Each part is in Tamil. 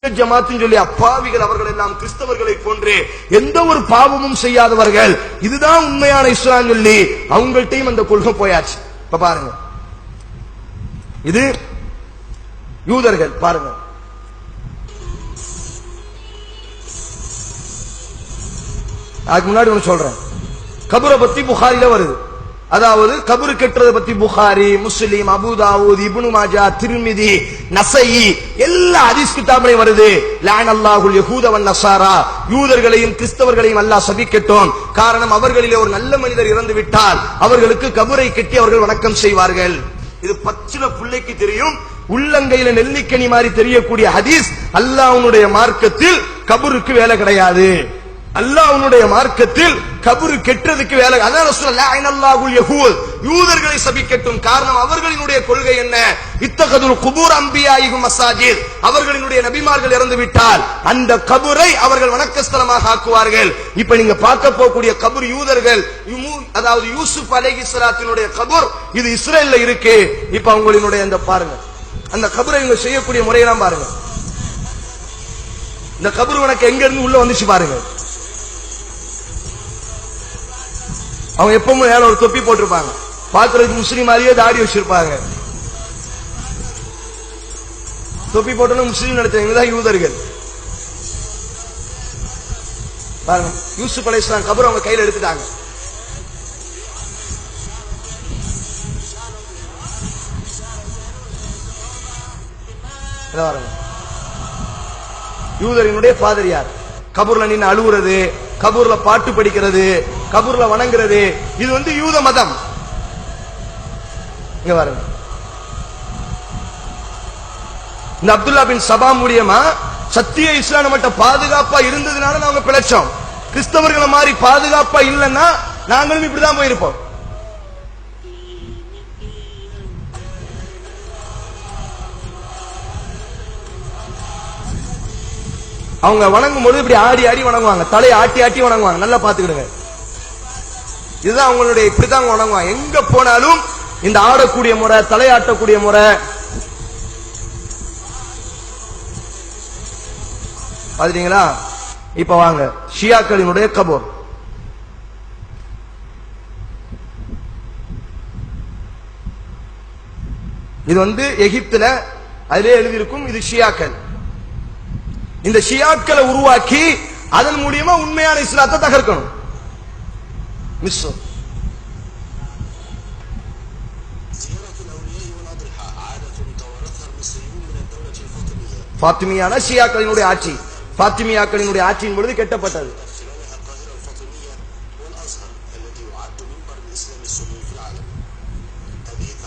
ஜமாத்தின் சொல்லி அப்பாவிகள் அவர்கள் எல்லாம் கிறிஸ்தவர்களை போன்று எந்த ஒரு பாவமும் செய்யாதவர்கள். இதுதான் உண்மையான இஸ்லாம் சொல்லி அவங்கள்ட்டையும் அந்த கொள்கை போயாச்சு. இப்ப பாருங்க, இது யூதர்கள். பாருங்க, அதுக்கு முன்னாடி ஒன்று சொல்றேன். கபரை பத்தி புகாரில வருது. அதாவது கபரு கெட்டுறதை பத்தி புகாரி, முஸ்லிம், அபூதாவூத், இப்னு மாஜா, திர்மிதி, நஸஈ எல்லா ஹதீஸ் கிதாபிலையும் வருது. லஅனல்லாஹுல் யஹூத வன் நஸாரா, யூதர்களையும் கிறிஸ்தவர்களையும் அல்லாஹ் சபிக்கட்டும். காரணம், அவர்களிலே ஒரு நல்ல மனிதர் இறந்து விட்டால் அவர்களுக்கு கபரை கட்டி அவர்கள் வணக்கம் செய்வார்கள். இது பச்சில பிள்ளைக்கு தெரியும். உள்ளங்கையில நெல்லிக்கனி மாதிரி தெரியக்கூடிய ஹதீஸ். அல்லாஹ்வுடைய மார்க்கத்தில் கபருக்கு வேலை கிடையாது. அல்லாஹ்வுடைய மார்க்கத்தில் கபரு கெட்டதுக்கு வேலை. அதான் ரசூலுல்லாஹ் லஅனல்லாஹுல் யஹூத், யூதர்களை சபிக்கட்டும். காரணம், அவர்களினுடைய கொள்கை என்ன? இத்தகதுல் குபூர் அம்பியாயிஹும் மசாஜித், அவர்களினுடைய நபிமார்கள் இறந்து விட்டால் அந்த கபரை அவர்கள் வணக்கஸ்தலமாக ஆக்குவார்கள். இப்ப நீங்க பார்க்க போகக்கூடிய கபர் யூதர்கள், அதாவது யூசுப் அலைஹிஸ்ஸலாத்தினுடைய கபர், இது இஸ்ரேல்ல இருக்கு. இப்ப அவங்களினுடைய அந்த பாருங்க, அந்த கபரை இவங்க செய்யக்கூடிய முறையெல்லாம் பாருங்க. இந்த கபர் உனக்கு எங்க இருந்து உள்ள வந்துச்சு பாருங்க. அவங்க எப்பவும் மேல ஒரு தொப்பி போட்டிருப்பாங்க, பாக்குறதுக்கு முஸ்லீம் மாதிரியே தாடி வச்சிருப்பாங்க. தொப்பி போட்டோன்னு முஸ்லீம் நடத்தவங்க தான் யூதர்கள். பாருங்க, யூசுப் அலைஹிஸ்ஸலாம் கபர் அவங்க கையில எடுத்துட்டாங்க. யூதரினுடைய ஃபாதர் யார்? கபூர்ல நின்று அழுவுறது, கபூர்ல பாட்டு படிக்கிறது, கபூர்ல வணங்குறது, இது வந்து யூத மதம். இங்க பாருங்க, இந்த அப்துல்லா பின் சபா மூலியமா சத்திய இஸ்லாம் நம்மகிட்ட பாதுகாப்பா இருந்ததுனால நாங்க பிழைச்சோம். கிறிஸ்தவர்களை மாதிரி பாதுகாப்பா இல்லைன்னா நாங்களும் இப்படிதான் போயிருப்போம். அவங்க வணங்கும் போது இப்படி ஆடி ஆடி வணங்குவாங்க, தலையை ஆட்டி ஆட்டி வணங்குவாங்க. நல்லா பாத்துக்கிடுங்க, இதுதான் அவங்களுடைய, இப்படிதான் வணங்குவாங்க. எங்க போனாலும் இந்த ஆடக்கூடிய முறை, தலையாட்டக்கூடிய முறை. பாத்தீங்களா? இப்ப வாங்க, ஷியாக்களினுடைய கபூர். இது வந்து எகிப்துல அதிலே எழுதியிருக்கும். இது ஷியாக்கள். இந்த ஷியாக்களை உருவாக்கி அதன் மூலியமா உண்மையான இஸ்லாத்தை தகர்க்கணும். மிஸ்ஸோ ஃபாத்திமியான ஷியாக்களினுடைய ஆட்சி, ஃபாத்திமியாக்களினுடைய ஆட்சியின் பொழுது கெட்டப்பட்டது.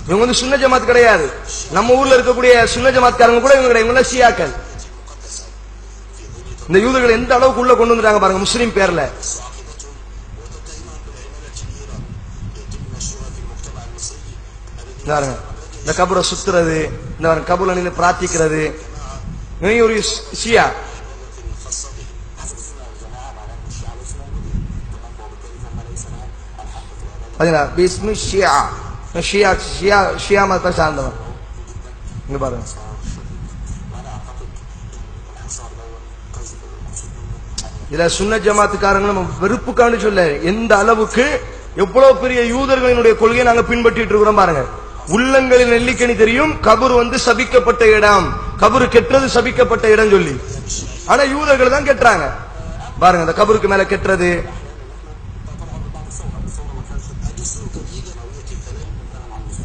இவங்க வந்து சுன்ன ஜமாத் கிடையாது. நம்ம ஊர்ல இருக்கக்கூடிய சுன்ன ஜமாத்காரங்க கூட இவங்க கிடையாது, இவங்க ஷியாக்கள். இந்த யூதர்கள் எந்த அளவுக்கு உள்ள கொண்டு வந்துட்டாங்க பாருங்க, முஸ்லீம் பேர்ல. இந்த கபரை சுத்துறது, இந்த கபூர்ல நின்று பிரார்த்திக்கிறது, ஒரு ஷியா. ஷியா மதத்தை சார்ந்தவன். இங்க பாருங்க, இதுல சுன்ன ஜமாத்துக்காரங்க நம்ம வெறுப்புக்காண்டு சொல்ல எந்த அளவுக்கு எவ்வளவு பெரிய யூதர்களினுடைய கொள்கையை நாங்க பின்பற்றிட்டு இருக்கிறோம் பாருங்க. உள்ளங்களில் நெல்லிக்கனி தெரியும், கபர் வந்து சபிக்கப்பட்ட இடம், கபரு கெட்டது சபிக்கப்பட்ட இடம் சொல்லி. ஆனா யூதர்கள் தான் கெட்டுறாங்க பாருங்க, அந்த கபருக்கு மேல கெட்டுறது.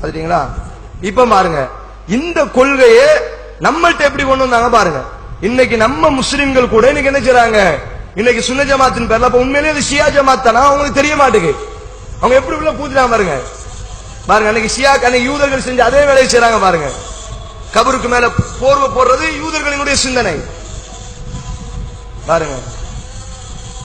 பாத்தீங்களா? இப்ப பாருங்க, இந்த கொள்கையை நம்மள்ட்ட எப்படி கொண்டு வந்தாங்க பாருங்க. இன்னைக்கு நம்ம முஸ்லிம்கள் கூட இன்னைக்கு என்ன செய்றாங்க? இன்னைக்கு சுன்ன ஜமாத்தின் பேர்ல உண்மையிலேயே அது ஷியா ஜமாத் தானா அவங்களுக்கு தெரிய மாட்டேங்குது. அவங்க எப்படி உள்ள பூத்துறாங்க பாருங்க. பாருங்க, அன்னைக்கு ஷியா, அன்னைக்கு யூதர்கள் செஞ்ச அதே வேலையை செய்றாங்க பாருங்க. கபருக்கு மேல போர்வை போடுறது யூதர்களினுடைய சிந்தனை பாருங்க.